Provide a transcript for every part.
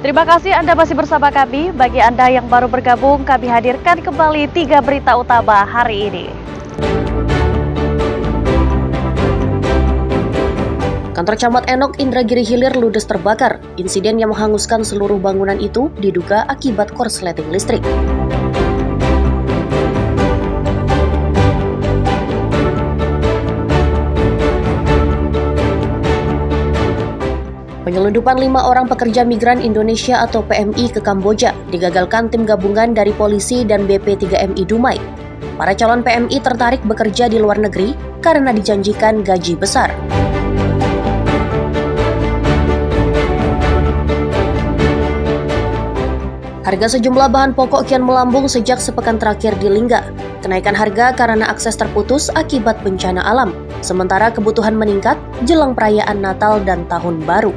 Terima kasih Anda masih bersama kami. Bagi Anda yang baru bergabung, kami hadirkan kembali 3 berita utama hari ini. Kantor Camat Enok Indragiri Hilir ludes terbakar. Insiden yang menghanguskan seluruh bangunan itu diduga akibat korsleting listrik. Penyelundupan 5 orang pekerja migran Indonesia atau PMI ke Kamboja digagalkan tim gabungan dari polisi dan BP3MI Dumai. Para calon PMI tertarik bekerja di luar negeri karena dijanjikan gaji besar. Harga sejumlah bahan pokok kian melambung sejak sepekan terakhir di Lingga. Kenaikan harga karena akses terputus akibat bencana alam, sementara kebutuhan meningkat jelang perayaan Natal dan Tahun Baru.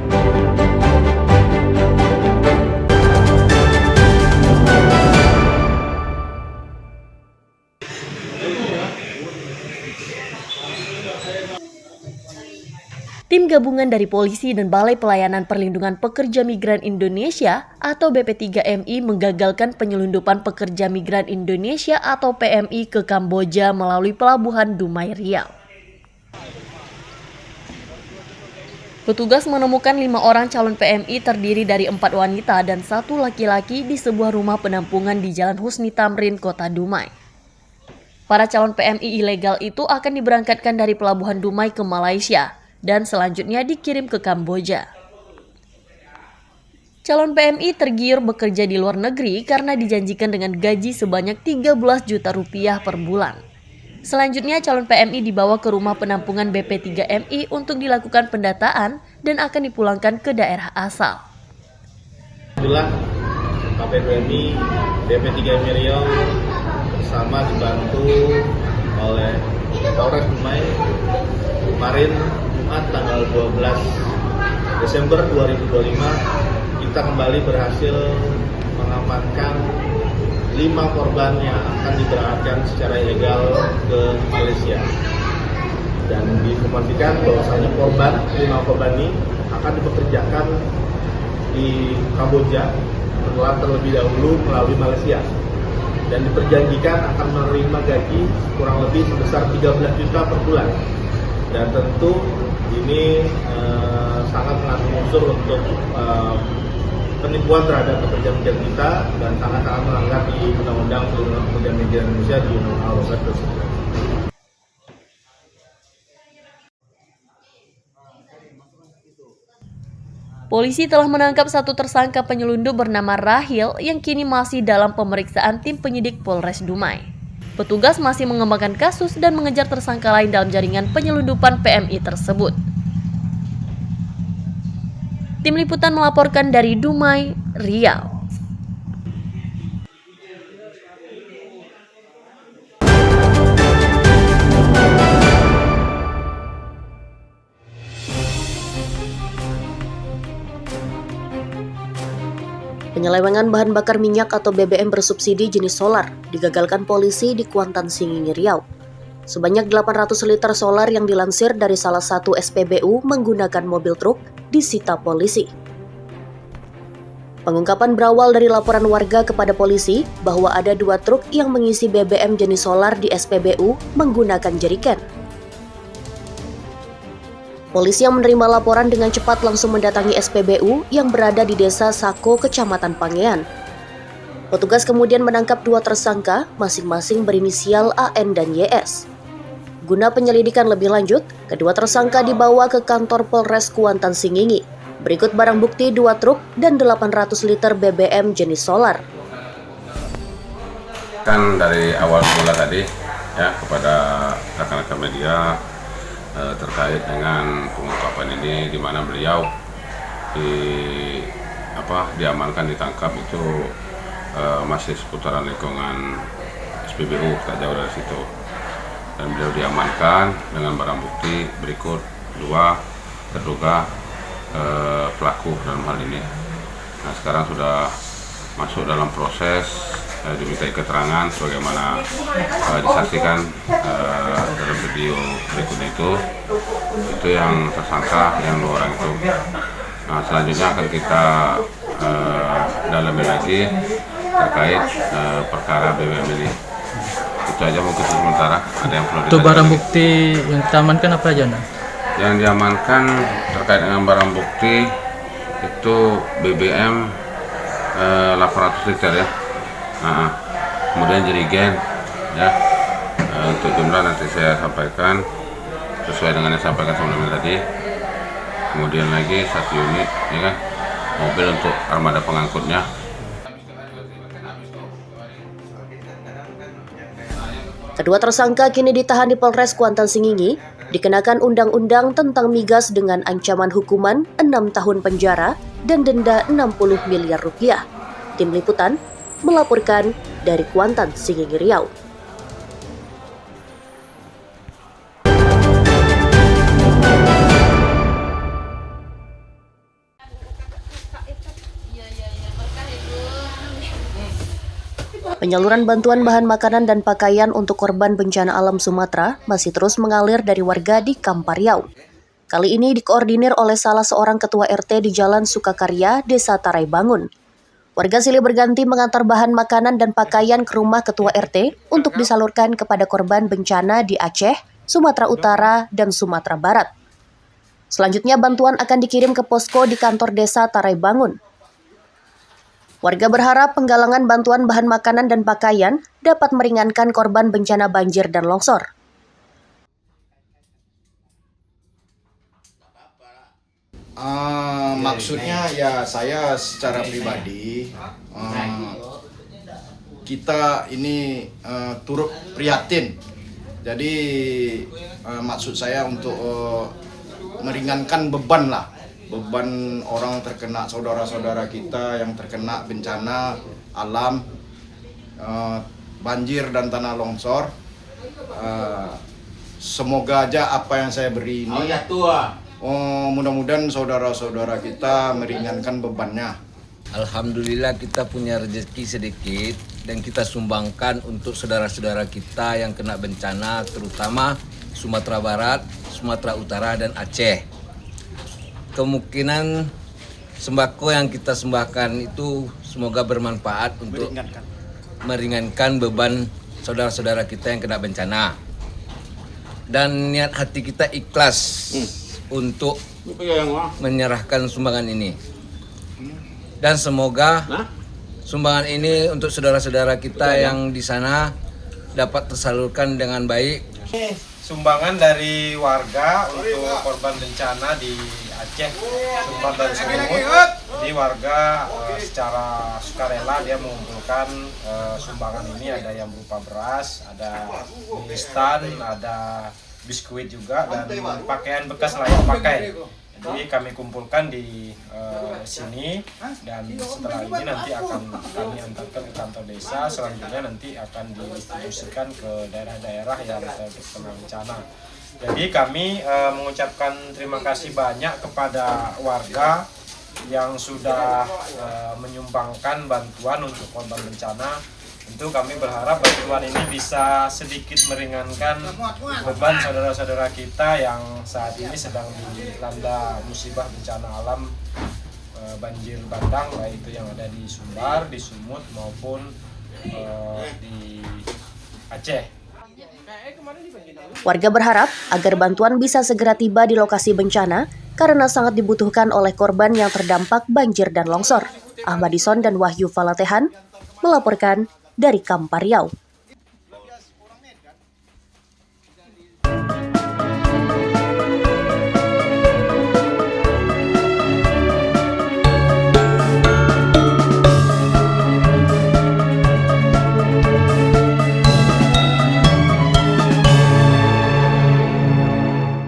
Tim gabungan dari polisi dan Balai Pelayanan Perlindungan Pekerja Migran Indonesia atau BP3MI menggagalkan penyelundupan pekerja migran Indonesia atau PMI ke Kamboja melalui pelabuhan Dumai Riau. Petugas menemukan 5 orang calon PMI terdiri dari 4 wanita dan 1 laki-laki di sebuah rumah penampungan di Jalan Husni Tamrin, Kota Dumai. Para calon PMI ilegal itu akan diberangkatkan dari pelabuhan Dumai ke Malaysia dan selanjutnya dikirim ke Kamboja. Calon PMI tergiur bekerja di luar negeri karena dijanjikan dengan gaji sebanyak 13 juta rupiah per bulan. Selanjutnya calon PMI dibawa ke rumah penampungan BP3MI untuk dilakukan pendataan dan akan dipulangkan ke daerah asal. Itulah KPPMI BP3MI Riau bersama dibantu oleh Polres Dumai kemarin Jumat tanggal 12 Desember 2025 kita kembali berhasil mengamankan 5 korban yang akan diberangkatkan secara ilegal ke Malaysia dan diinformasikan bahwasanya 5 korban ini akan dipekerjakan di Kamboja setelah terlebih dahulu melalui Malaysia dan diperjanjikan akan menerima gaji kurang lebih sebesar 13 juta per bulan. Dan tentu ini sangat mengandung unsur untuk penipuan terhadap pekerja migran kita dan sangat-sangat melanggar di Undang-Undang Perlindungan Pekerja Migran Indonesia di Undang-Undang tersebut. Polisi telah menangkap 1 tersangka penyelundup bernama Rahil yang kini masih dalam pemeriksaan tim penyidik Polres Dumai. Petugas masih mengembangkan kasus dan mengejar tersangka lain dalam jaringan penyelundupan PMI tersebut. Tim liputan melaporkan dari Dumai, Riau. Penyelewengan bahan bakar minyak atau BBM bersubsidi jenis solar digagalkan polisi di Kuantan Singingi Riau. Sebanyak 800 liter solar yang dilansir dari salah satu SPBU menggunakan mobil truk disita polisi. Pengungkapan berawal dari laporan warga kepada polisi bahwa ada 2 truk yang mengisi BBM jenis solar di SPBU menggunakan jerigen. Polisi yang menerima laporan dengan cepat langsung mendatangi SPBU yang berada di Desa Sako, Kecamatan Pangean. Petugas kemudian menangkap 2 tersangka, masing-masing berinisial AN dan YS. Guna penyelidikan lebih lanjut, kedua tersangka dibawa ke kantor Polres Kuantan Singingi. Berikut barang bukti 2 truk dan 800 liter BBM jenis solar. Kan dari awal mula tadi ya kepada rekan-rekan media terkait dengan pengungkapan ini, di mana beliau diamankan, ditangkap itu masih seputaran lingkungan SPBU, tak jauh dari situ. Dan beliau diamankan dengan barang bukti berikut 2 terduga pelaku dalam hal ini. Nah, sekarang sudah masuk dalam proses dimintai keterangan sebagaimana disaksikan dalam video berikut itu yang tersangka yang 2 orang itu. Nah, selanjutnya akan kita dalami lagi terkait perkara BBM ini. Itu aja mungkin sementara. Ada yang perlu Itu ditanya barang lagi? bukti yang diamankan apa aja, Nah? Yang diamankan terkait dengan barang bukti itu BBM 800 liter ya. Kemudian jerigen ya. Untuk jumlah nanti saya sampaikan sesuai dengan yang disampaikan sebelumnya tadi. Kemudian lagi 1 unit ya kan, mobil untuk armada pengangkutnya. Kedua tersangka kini ditahan di Polres Kuantan Singingi, dikenakan undang-undang tentang migas dengan ancaman hukuman 6 tahun penjara dan denda 60 miliar rupiah. Tim Liputan melaporkan dari Kuantan Singingi, Riau. Penyaluran bantuan bahan makanan dan pakaian untuk korban bencana alam Sumatera masih terus mengalir dari warga di Kampar Riau. Kali ini dikoordinir oleh salah seorang ketua RT di Jalan Sukakarya, Desa Tarai Bangun. Warga silih berganti mengantar bahan makanan dan pakaian ke rumah ketua RT untuk disalurkan kepada korban bencana di Aceh, Sumatera Utara, dan Sumatera Barat. Selanjutnya bantuan akan dikirim ke posko di kantor Desa Tarai Bangun. Warga berharap penggalangan bantuan bahan makanan dan pakaian dapat meringankan korban bencana banjir dan longsor. Maksudnya ya saya secara pribadi kita ini turut prihatin. Jadi maksud saya untuk meringankan beban orang terkena, saudara-saudara kita yang terkena bencana alam, banjir dan tanah longsor. Semoga aja apa yang saya beri ini mudah-mudahan saudara-saudara kita meringankan bebannya. Alhamdulillah kita punya rezeki sedikit dan kita sumbangkan untuk saudara-saudara kita yang kena bencana, terutama Sumatera Barat, Sumatera Utara, dan Aceh. Kemungkinan sembako yang kita sembahkan itu semoga bermanfaat untuk meringankan beban saudara-saudara kita yang kena bencana. Dan niat hati kita ikhlas untuk menyerahkan sumbangan ini. Dan semoga sumbangan ini untuk saudara-saudara kita yang di sana dapat tersalurkan dengan baik. Sumbangan dari warga untuk korban bencana di Aceh, Sumbar dan Sumut. Jadi warga secara sukarela dia mengumpulkan sumbangan ini, ada yang berupa beras, ada mie instan, ada biskuit juga, dan pakaian bekas layak pakai. Jadi kami kumpulkan di sini, dan setelah ini nanti akan kami antarkan ke kantor desa. Selanjutnya nanti akan didistribusikan ke daerah-daerah yang terkena bencana. Jadi kami mengucapkan terima kasih banyak kepada warga yang sudah menyumbangkan bantuan untuk korban bencana. Tentu kami berharap bantuan ini bisa sedikit meringankan beban saudara-saudara kita yang saat ini sedang dilanda musibah bencana alam banjir bandang, baik itu yang ada di Sumbar, di Sumut maupun di Aceh. Warga berharap agar bantuan bisa segera tiba di lokasi bencana karena sangat dibutuhkan oleh korban yang terdampak banjir dan longsor. Ahmadison dan Wahyu Falatehan melaporkan dari Kampar Riau.